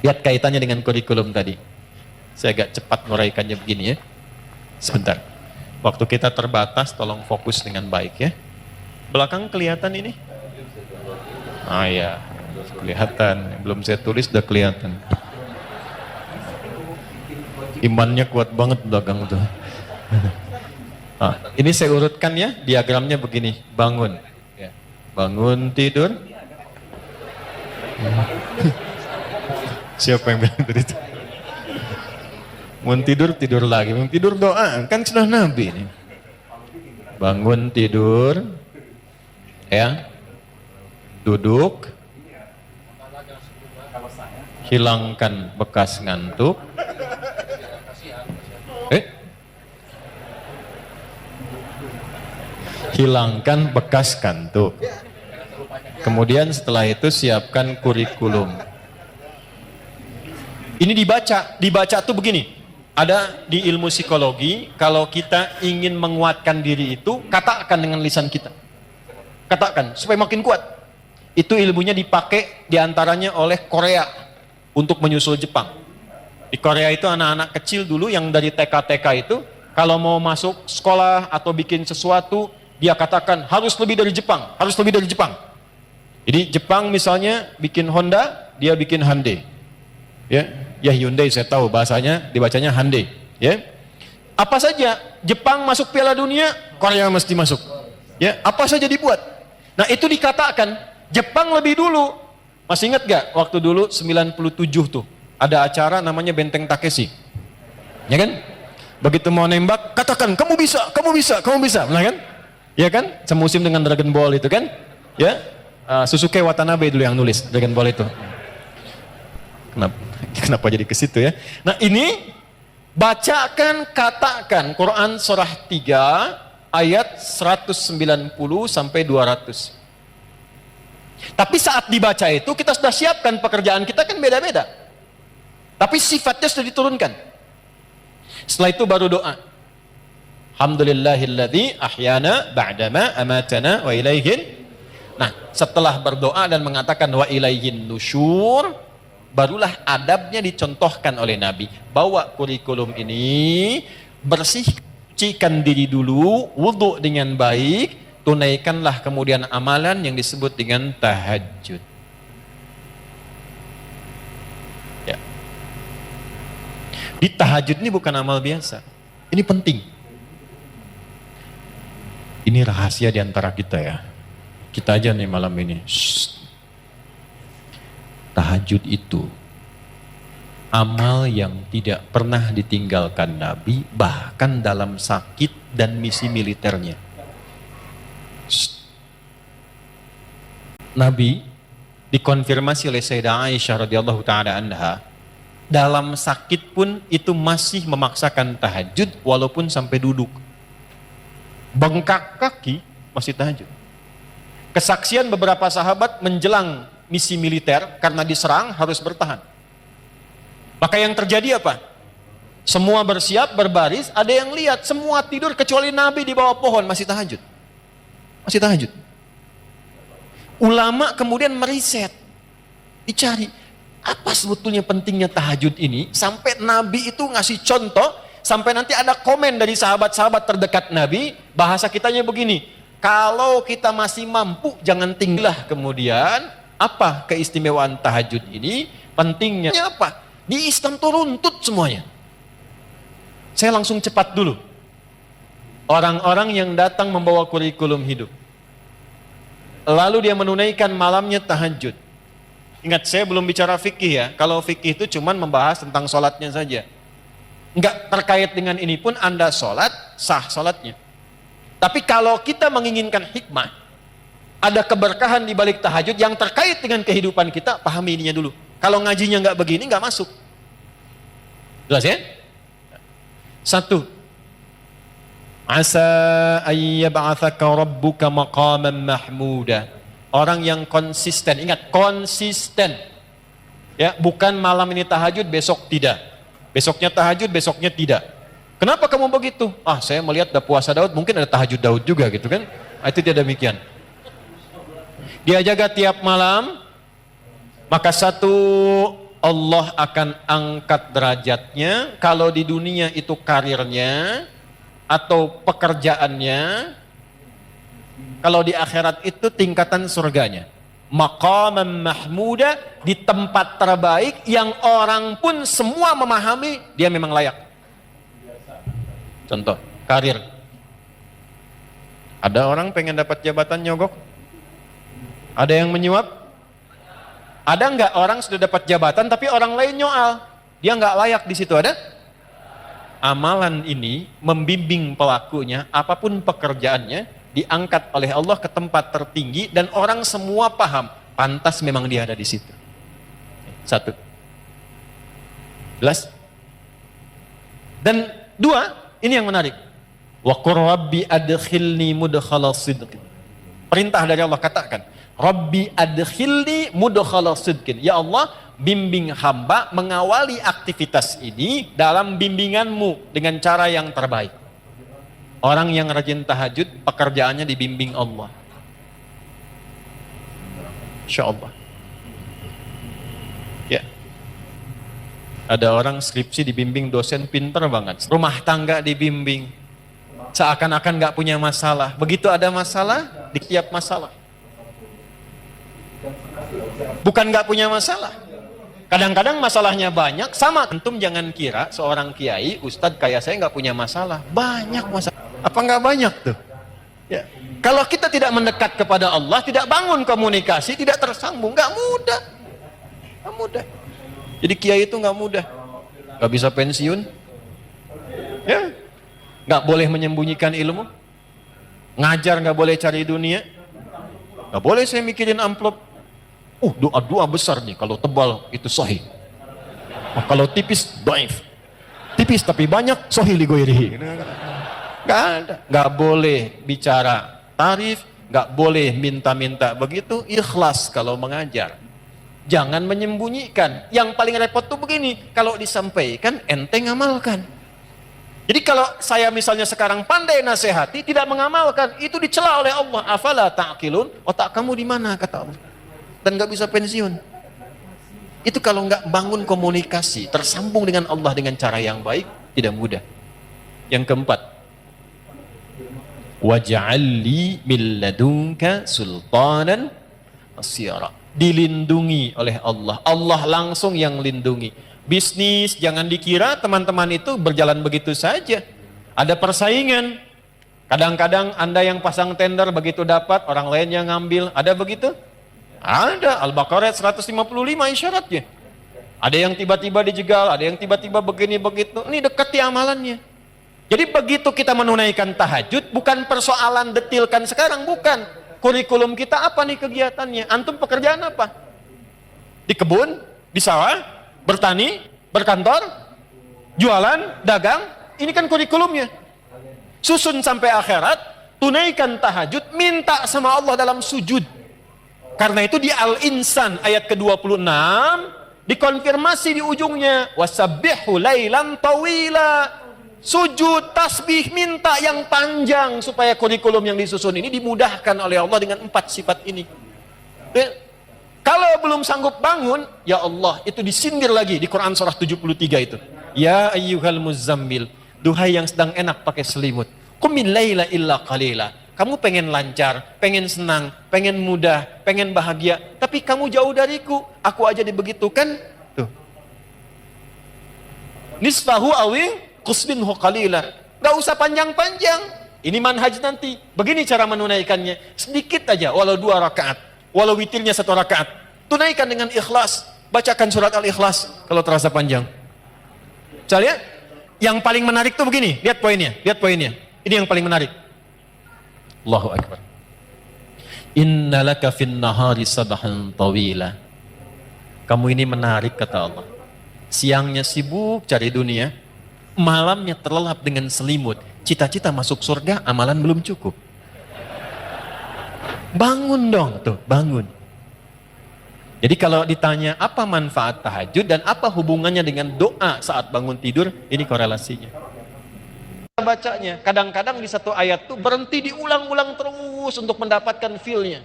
Lihat kaitannya dengan kurikulum tadi. Saya agak cepat nguraikannya begini ya. Sebentar. Waktu kita terbatas, tolong fokus dengan baik ya. Belakang kelihatan ini? Ah ya, kelihatan. Belum saya tulis udah kelihatan. Imannya kuat banget belakang tuh. Ini saya urutkan ya, diagramnya begini. Bangun, bangun tidur. Siapa yang bilang tadi itu? Mau tidur, tidur lagi. Mau tidur doa. Kan sudah Nabi ini. Bangun tidur. Ya. Duduk. Hilangkan bekas ngantuk. Hilangkan bekas ngantuk. Kemudian setelah itu siapkan kurikulum. Ini dibaca tuh begini. Ada di ilmu psikologi, kalau kita ingin menguatkan diri itu, katakan dengan lisan kita. Katakan, supaya makin kuat. Itu ilmunya dipakai diantaranya oleh Korea untuk menyusul Jepang. Di Korea itu anak-anak kecil dulu yang dari TK-TK itu, kalau mau masuk sekolah atau bikin sesuatu, dia katakan harus lebih dari Jepang, harus lebih dari Jepang. Jadi Jepang misalnya bikin Honda, dia bikin Hyundai. Ya Hyundai saya tahu bahasanya dibacanya Hyundai. Ya, apa saja Jepang masuk Piala Dunia, Korea mesti masuk. Ya, apa saja dibuat. Nah itu dikatakan Jepang lebih dulu. Masih ingat gak waktu dulu 97 tuh ada acara namanya Benteng Takeshi, ya kan? Begitu mau nembak, katakan kamu bisa, kamu bisa, kamu bisa, nah kan? Ya kan? Semusim dengan Dragon Ball itu kan? Ya, Susuke Watanabe dulu yang nulis Dragon Ball itu. Kenapa jadi ke situ ya? Nah ini bacakan, katakan Quran surah 3 ayat 190 sampai 200. Tapi saat dibaca itu kita sudah siapkan pekerjaan kita kan beda-beda. Tapi sifatnya sudah diturunkan. Setelah itu baru doa. Alhamdulillahilladzi ahyana ba'dama amatana wa ilaihin. Nah, setelah berdoa dan mengatakan wa ilaihin nusyur, barulah adabnya dicontohkan oleh Nabi. Bawa kurikulum ini, bersihkan diri dulu, wudhu dengan baik, tunaikanlah kemudian amalan yang disebut dengan tahajud. Ya. Di tahajud ini bukan amal biasa. Ini penting. Ini rahasia di antara kita ya. Kita aja nih malam ini. Shh. Tahajud itu amal yang tidak pernah ditinggalkan Nabi, bahkan dalam sakit dan misi militernya. Nabi dikonfirmasi oleh Sayyidah Aisyah radhiyallahu taala anha, dalam sakit pun itu masih memaksakan tahajud walaupun sampai duduk. Bengkak kaki masih tahajud. Kesaksian beberapa sahabat menjelang misi militer karena diserang harus bertahan. Maka yang terjadi apa? Semua bersiap, berbaris, ada yang lihat semua tidur kecuali Nabi di bawah pohon masih tahajud. Masih tahajud. Ulama kemudian meriset, dicari apa sebetulnya pentingnya tahajud ini sampai Nabi itu ngasih contoh, sampai nanti ada komen dari sahabat-sahabat terdekat Nabi, bahasa kitanya begini, kalau kita masih mampu jangan tinggallah. Kemudian apa keistimewaan tahajud ini, pentingnya apa? Di Islam itu runtut semuanya. Saya langsung cepat dulu. Orang-orang yang datang membawa kurikulum hidup, lalu dia menunaikan malamnya tahajud. Ingat, saya belum bicara fikih ya. Kalau fikih itu cuman membahas tentang sholatnya saja. Enggak terkait dengan ini pun Anda sholat, sah sholatnya. Tapi kalau kita menginginkan hikmah, ada keberkahan di balik tahajud yang terkait dengan kehidupan kita, pahami ininya dulu. Kalau ngajinya nggak begini, nggak masuk. Jelas ya? 1. Asa ayyab'athaka rabbuka maqaman mahmuda. Orang yang konsisten, ingat konsisten. Ya, bukan malam ini tahajud, besok tidak. Besoknya tahajud, besoknya tidak. Kenapa kamu begitu? Ah, saya melihat ada puasa Daud, mungkin ada tahajud Daud juga gitu kan? Itu tidak demikian. Dia jaga tiap malam, maka 1, Allah akan angkat derajatnya. Kalau di dunia itu karirnya atau pekerjaannya, kalau di akhirat itu tingkatan surganya. Maqaman mahmuda, di tempat terbaik yang orang pun semua memahami dia memang layak. Contoh, karir. Ada orang pengen dapat jabatan nyogok? Ada yang menyuap? Ada nggak orang sudah dapat jabatan tapi orang lain nyoal? Dia nggak layak di situ, ada? Amalan ini membimbing pelakunya, apapun pekerjaannya, diangkat oleh Allah ke tempat tertinggi dan orang semua paham, pantas memang dia ada di situ. Satu. Jelas? Dan dua, ini yang menarik. Wa qur rabbi adkhilni mudkhala sidqin. Perintah dari Allah, katakan, Rabbi adkhilni mudkhala sidqin. Ya Allah, bimbing hamba mengawali aktivitas ini dalam bimbinganmu dengan cara yang terbaik. Orang yang rajin tahajud, pekerjaannya dibimbing Allah. Insya Allah. Ya. Ada orang skripsi dibimbing dosen pinter banget. Rumah tangga dibimbing. Seakan-akan gak punya masalah. Begitu ada masalah, ditiap masalah. Bukan gak punya masalah. Kadang-kadang masalahnya banyak, sama. Antum jangan kira seorang kiai, ustadz kayak saya nggak punya masalah. Banyak masalah. Apa nggak banyak tuh? Ya. Kalau kita tidak mendekat kepada Allah, tidak bangun komunikasi, tidak tersambung, nggak mudah. Nggak mudah. Jadi kiai itu nggak mudah. Nggak bisa pensiun. Ya. Nggak boleh menyembunyikan ilmu. Ngajar nggak boleh cari dunia. Nggak boleh saya mikirin amplop. Doa-doa besar nih, kalau tebal itu sahih. Kalau tipis, dhaif. Tipis tapi banyak, sahih li ghairihi. Nggak ada. Nggak boleh bicara tarif, nggak boleh minta-minta begitu, ikhlas kalau mengajar. Jangan menyembunyikan. Yang paling repot tuh begini, kalau disampaikan, ente ngamalkan. Jadi kalau saya misalnya sekarang pandai nasihati, tidak mengamalkan, itu dicela oleh Allah. Afala ta'qilun, otak kamu di mana, kata Allah. Dan nggak bisa pensiun. Itu kalau nggak bangun komunikasi, tersambung dengan Allah dengan cara yang baik, tidak mudah. Yang keempat, waj'alli min ladunka sultanan asyara. Dilindungi oleh Allah. Allah langsung yang lindungi. Bisnis jangan dikira teman-teman itu berjalan begitu saja. Ada persaingan. Kadang-kadang Anda yang pasang tender begitu dapat, orang lain yang ngambil. Ada begitu? Ada. Al-Baqarah 155 isyaratnya. Ada yang tiba-tiba dijegal, ada yang tiba-tiba begini begitu. Ini dekati amalannya. Jadi begitu kita menunaikan tahajud, bukan persoalan detilkan sekarang, bukan. Kurikulum kita apa nih kegiatannya? Antum pekerjaan apa? Di kebun, di sawah, bertani, berkantor, jualan, dagang. Ini kan kurikulumnya. Susun sampai akhirat, tunaikan tahajud, minta sama Allah dalam sujud. Karena itu di Al-Insan ayat ke-26 dikonfirmasi di ujungnya, wasabbihu lailan tawila. Sujud, tasbih, minta yang panjang supaya kurikulum yang disusun ini dimudahkan oleh Allah dengan 4 sifat ini. Kalau belum sanggup bangun, ya Allah, itu disindir lagi di Quran surah 73 itu. Ya ayyuhal muzammil, duhai yang sedang enak pakai selimut. Qumil laila illa qalila. Kamu pengen lancar, pengen senang, pengen mudah, pengen bahagia, tapi kamu jauh dariku. Aku aja dibegitukan. Tuh. Nisfahu awi qusbinhu qalila. Gak usah panjang-panjang. Ini manhaj nanti. Begini cara menunaikannya. Sedikit aja, walau 2 rakaat. Walau witirnya 1 rakaat. Tunaikan dengan ikhlas. Bacakan surat Al-Ikhlas kalau terasa panjang. Saya lihat, yang paling menarik tuh begini. Lihat poinnya, lihat poinnya. Ini yang paling menarik. Allahu Akbar. Inna laka fin nahari sabahan tawila. Kamu ini menarik, kata Allah. Siangnya sibuk cari dunia, malamnya terlelap dengan selimut. Cita-cita masuk surga, amalan belum cukup. Bangun dong, tuh, bangun. Jadi kalau ditanya apa manfaat tahajud dan apa hubungannya dengan doa saat bangun tidur, ini korelasinya. Bacanya, kadang-kadang di satu ayat tuh berhenti diulang-ulang terus untuk mendapatkan feel-nya.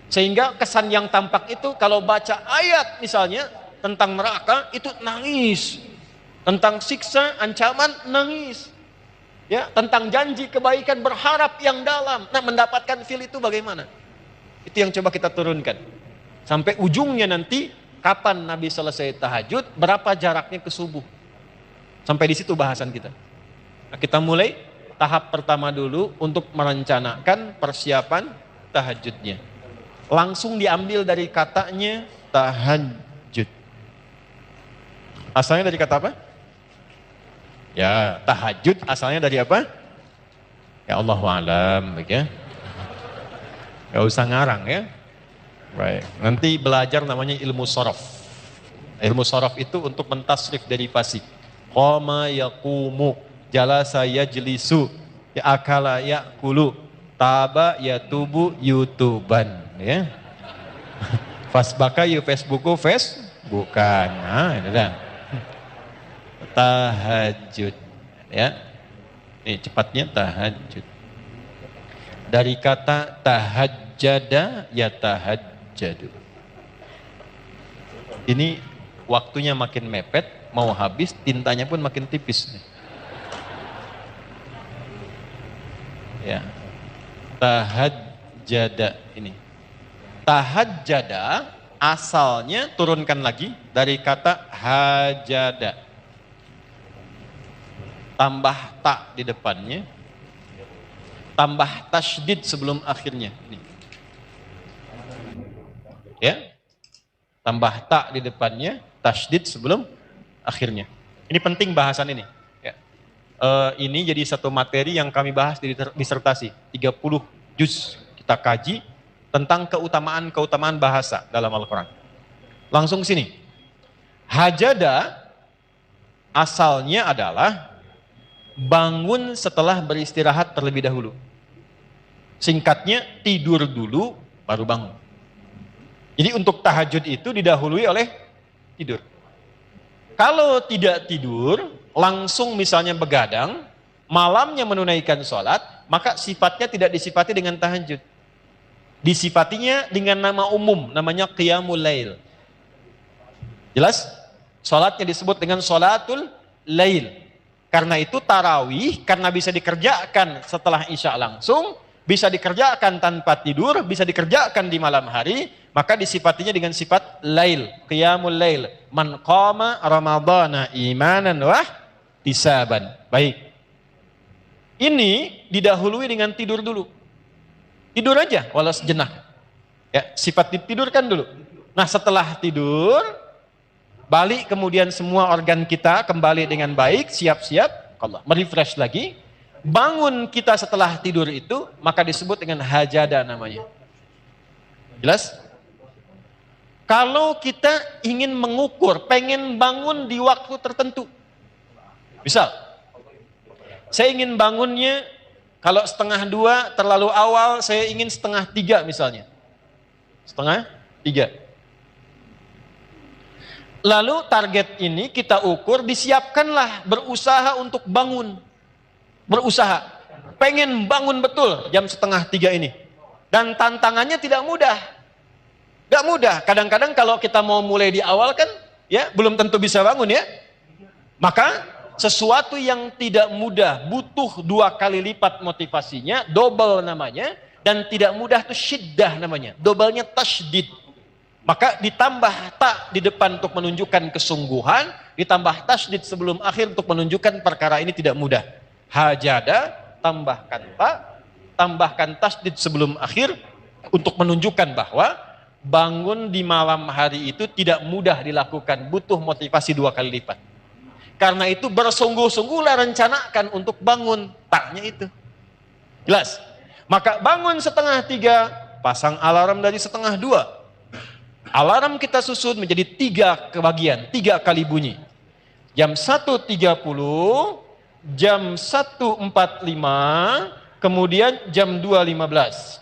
Sehingga kesan yang tampak itu kalau baca ayat misalnya tentang neraka itu nangis. Tentang siksa, ancaman, nangis. Ya, tentang janji kebaikan, berharap yang dalam. Nah, mendapatkan feel itu bagaimana? Itu yang coba kita turunkan. Sampai ujungnya nanti kapan Nabi selesai tahajud, berapa jaraknya ke subuh. Sampai di situ bahasan kita. Nah, kita mulai tahap pertama dulu untuk merencanakan persiapan tahajudnya. Langsung diambil dari katanya tahajud. Asalnya dari kata apa? Ya, tahajud asalnya dari apa? Ya Allahu a'lam, ya. Gak usah ngarang ya. Baik. Nanti belajar namanya ilmu sorof. Ilmu sorof itu untuk mentasrif derivasi. Qama yaqumu, jalasa yajlisu, ya akala yakulu, taba yatubu yutuban, ya. Fasbaka yu Facebooku bukan. Nah, itu dah. Tahajud, ya. Ini cepatnya tahajud. Dari kata tahajjada ya tahajjadu. Ini waktunya makin mepet, mau habis, tintanya pun makin tipis. Ya. Tahajjada ini. Tahajjada asalnya turunkan lagi dari kata hajada. Tambah ta di depannya. Tambah tasydid sebelum akhirnya. Ini. Ya. Tambah ta di depannya, tasydid sebelum akhirnya. Ini penting bahasan ini. Ya. Ini jadi satu materi yang kami bahas di disertasi. 30 juz kita kaji tentang keutamaan bahasa dalam Al-Quran. Langsung sini. Hajada asalnya adalah bangun setelah beristirahat terlebih dahulu. Singkatnya, tidur dulu baru bangun. Jadi untuk tahajud itu didahului oleh tidur. Kalau tidak tidur, langsung misalnya begadang, malamnya menunaikan sholat, maka sifatnya tidak disifati dengan tahajud. Disifatinya dengan nama umum, namanya qiyamul lail. Jelas? Sholatnya disebut dengan sholatul lail. Karena itu tarawih, karena bisa dikerjakan setelah isya langsung, bisa dikerjakan tanpa tidur, bisa dikerjakan di malam hari, maka disifatinya dengan sifat lail, qiyamul lail. Man qama ramadhana imanan wa ihtisaban. Baik. Ini didahului dengan tidur dulu. Tidur aja walau sejenak. Ya, sifat ditidurkan dulu. Nah, setelah tidur, balik kemudian semua organ kita kembali dengan baik, siap-siap, Allah merefresh lagi. Bangun kita setelah tidur itu, maka disebut dengan hajada namanya. Jelas? Kalau kita ingin mengukur, pengen bangun di waktu tertentu. Misal, saya ingin bangunnya, kalau 1:30 terlalu awal, saya ingin 2:30 misalnya. 2:30. Lalu target ini kita ukur, disiapkanlah, berusaha untuk bangun. Berusaha. Pengen bangun betul jam 2:30 ini. Dan tantangannya tidak mudah. Gak mudah. Kadang-kadang kalau kita mau mulai di awal kan, ya belum tentu bisa bangun ya. Maka sesuatu yang tidak mudah, butuh 2 kali lipat motivasinya, double namanya. Dan tidak mudah itu syiddah namanya. Dobelnya tasydid. Maka ditambah ta di depan untuk menunjukkan kesungguhan, ditambah tasydid sebelum akhir untuk menunjukkan perkara ini tidak mudah. Hajada, tambahkan ta, tambahkan tasydid sebelum akhir untuk menunjukkan bahwa bangun di malam hari itu tidak mudah dilakukan, butuh motivasi 2 kali lipat. Karena itu bersungguh-sungguhlah rencanakan untuk bangun, taknya itu. Jelas? Maka bangun 2:30, pasang alarm dari 1:30. Alarm kita susun menjadi 3 kebagian, 3 kali bunyi. Jam 1:30, jam 1:45, kemudian jam 2:15.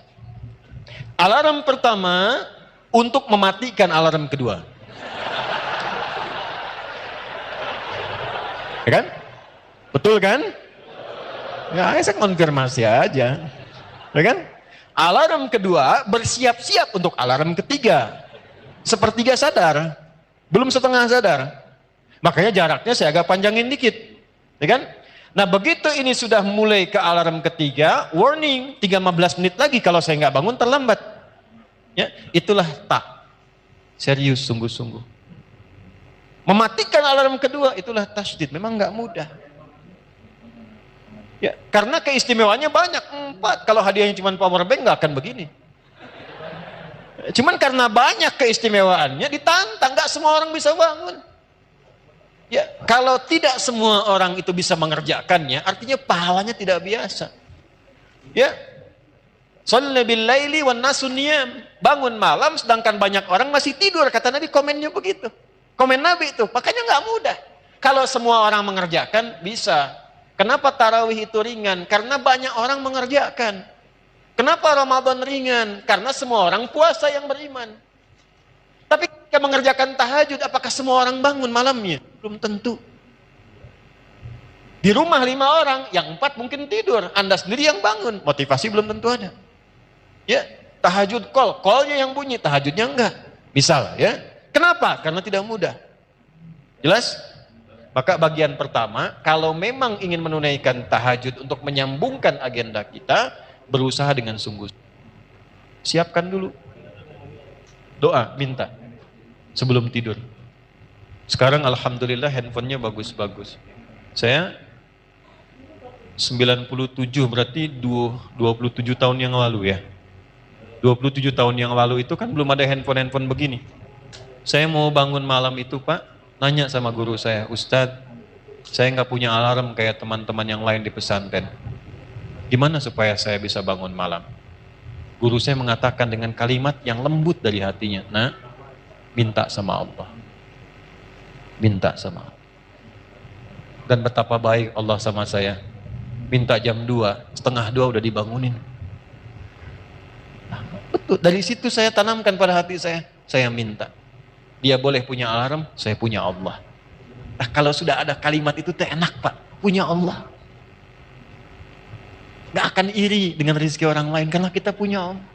Alarm pertama untuk mematikan alarm kedua. Ya kan? Betul kan? Ya, saya konfirmasi aja. Ya kan? Alarm kedua bersiap-siap untuk alarm ketiga. Sepertiga sadar, belum setengah sadar. Makanya jaraknya saya agak panjangin dikit. Ya kan? Nah, begitu ini sudah mulai ke alarm ketiga, warning, 15 menit lagi kalau saya nggak bangun terlambat. Ya, itulah tak. Serius, sungguh-sungguh. Mematikan alarm kedua, itulah tasydid. Memang nggak mudah. Ya, karena keistimewaannya banyak. 4. Kalau hadiahnya cuma power bank nggak akan begini. Cuman karena banyak keistimewaannya ditantang, nggak semua orang bisa bangun. Ya, kalau tidak semua orang itu bisa mengerjakannya, artinya pahalanya tidak biasa. Ya, sholli bil laili wan nasu niyam. Bangun malam sedangkan banyak orang masih tidur, kata Nabi, komennya begitu. Komen Nabi itu, makanya nggak mudah. Kalau semua orang mengerjakan bisa. Kenapa tarawih itu ringan? Karena banyak orang mengerjakan. Kenapa Ramadan ringan? Karena semua orang puasa yang beriman. Tapi ketika mengerjakan tahajud, apakah semua orang bangun malamnya? Belum tentu. Di rumah 5 orang, yang 4 mungkin tidur. Anda sendiri yang bangun, motivasi belum tentu ada. Ya, tahajud call-nya yang bunyi, tahajudnya enggak. Misal ya. Kenapa? Karena tidak mudah. Jelas? Maka bagian pertama, kalau memang ingin menunaikan tahajud untuk menyambungkan agenda kita, berusaha dengan sungguh. Siapkan dulu. Doa, minta. Sebelum tidur. Sekarang alhamdulillah handphonenya bagus-bagus. Saya 97 berarti 27 tahun yang lalu ya. 27 tahun yang lalu itu kan belum ada handphone-handphone begini. Saya mau bangun malam itu Pak, nanya sama guru saya, Ustadz, saya nggak punya alarm kayak teman-teman yang lain di pesantren. Gimana supaya saya bisa bangun malam? Guru saya mengatakan dengan kalimat yang lembut dari hatinya, nah, minta sama Allah. Minta sama Allah. Dan betapa baik Allah sama saya. Minta jam 2, setengah 2 udah dibangunin. Nah, betul, dari situ saya tanamkan pada hati saya minta. Dia boleh punya alarm, saya punya Allah. Nah, kalau sudah ada kalimat itu enak Pak, punya Allah. Gak akan iri dengan rezeki orang lain karena kita punya Allah.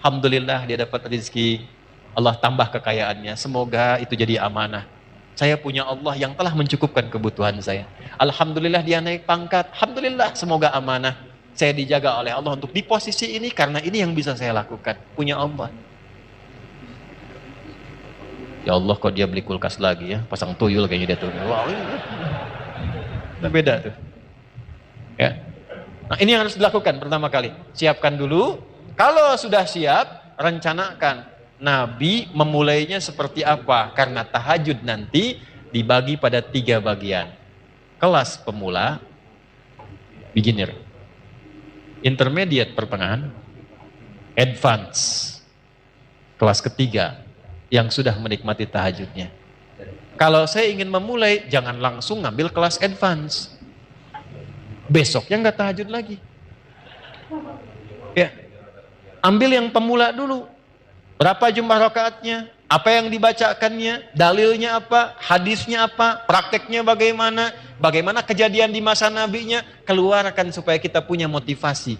Alhamdulillah dia dapat rezeki, Allah tambah kekayaannya. Semoga itu jadi amanah. Saya punya Allah yang telah mencukupkan kebutuhan saya. Alhamdulillah dia naik pangkat. Alhamdulillah, semoga amanah. Saya dijaga oleh Allah untuk di posisi ini karena ini yang bisa saya lakukan. Punya Allah. Ya Allah, kok dia beli kulkas lagi ya? Pasang tuyul kayaknya dia tuh. Wow. Nah, beda tuh. Ya. Nah, ini yang harus dilakukan pertama kali. Siapkan dulu. Kalau sudah siap, rencanakan. Nabi memulainya seperti apa? Karena tahajud nanti dibagi pada 3 bagian. Kelas pemula, beginner, intermediate pertengahan, advance, kelas ketiga yang sudah menikmati tahajudnya. Kalau saya ingin memulai, jangan langsung ngambil kelas advance. Besoknya nggak tahajud lagi. Ya, ambil yang pemula dulu. Berapa jumlah rakaatnya? Apa yang dibacakannya? Dalilnya apa? Hadisnya apa? Prakteknya bagaimana? Bagaimana kejadian di masa nabinya? Keluarkan supaya kita punya motivasi.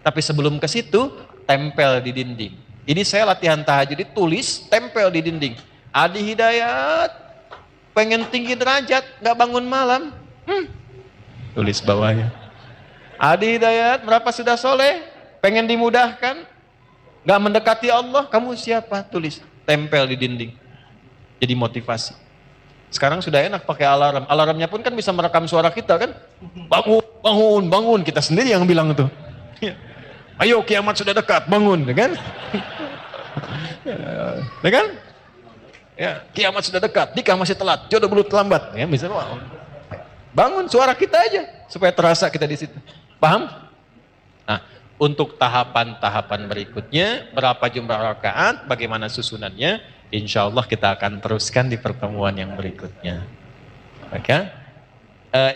Tapi sebelum ke situ, tempel di dinding. Ini saya latihan tahajud, ditulis, tempel di dinding. Adi Hidayat, pengen tinggi derajat, nggak bangun malam. Tulis bawahnya. Adi Hidayat, berapa sudah soleh? Pengen dimudahkan? Gak mendekati Allah, kamu siapa? Tulis, tempel di dinding. Jadi motivasi. Sekarang sudah enak pakai alarm. Alarmnya pun kan bisa merekam suara kita kan? Bangun, bangun, bangun. Kita sendiri yang bilang itu. Ayo kiamat sudah dekat, bangun, kan? Ya kan? Ya, kiamat sudah dekat, nikah masih telat, jodoh belum terlambat. Ya, bisa bangun suara kita aja supaya terasa kita di situ. Paham? Nah, untuk tahapan-tahapan berikutnya, berapa jumlah rakaat, bagaimana susunannya, insya Allah kita akan teruskan di pertemuan yang berikutnya. Oke?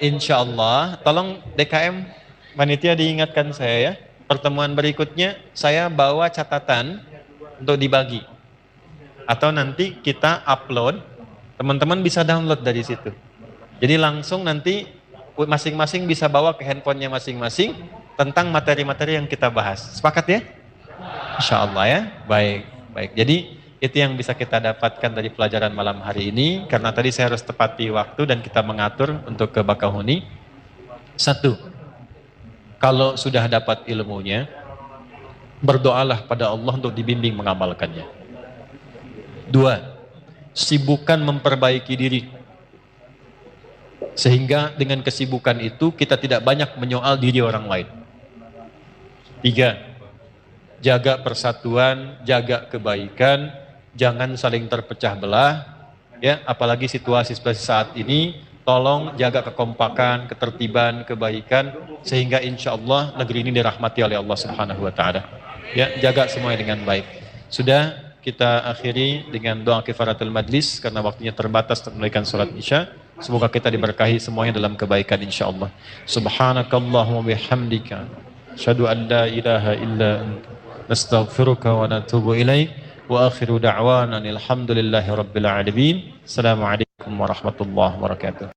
Insya Allah, tolong DKM panitia diingatkan saya ya. Pertemuan berikutnya saya bawa catatan untuk dibagi. Atau nanti kita upload, teman-teman bisa download dari situ. Jadi langsung nanti masing-masing bisa bawa ke handphonenya masing-masing tentang materi-materi yang kita bahas. Sepakat ya? Insya Allah ya. Baik, baik. Jadi itu yang bisa kita dapatkan dari pelajaran malam hari ini. Karena tadi saya harus tepati waktu dan kita mengatur untuk ke Bakahuni. 1. Kalau sudah dapat ilmunya, berdoalah pada Allah untuk dibimbing mengamalkannya. 2. Sibukkan memperbaiki diri. Sehingga dengan kesibukan itu kita tidak banyak menyoal diri orang lain. 3. jaga persatuan, jaga kebaikan, jangan saling terpecah belah, ya, apalagi situasi seperti saat ini. Tolong jaga kekompakan, ketertiban, kebaikan, sehingga insya Allah negeri ini dirahmati oleh Allah Subhanahu Wa Taala. Ya, jaga semuanya dengan baik. Sudah kita akhiri dengan doa kifaratul majlis karena waktunya terbatas untuk menunaikan salat Isya. Semoga kita diberkahi semuanya dalam kebaikan insya Allah. Subhanakallahumma bihamdika, asyhadu an la ilaha illa anta, nastaghfiruka wa natubu ilaik. Wa akhiru da'wana alhamdulillahi rabbil alamin. Assalamualaikum warahmatullahi wabarakatuh.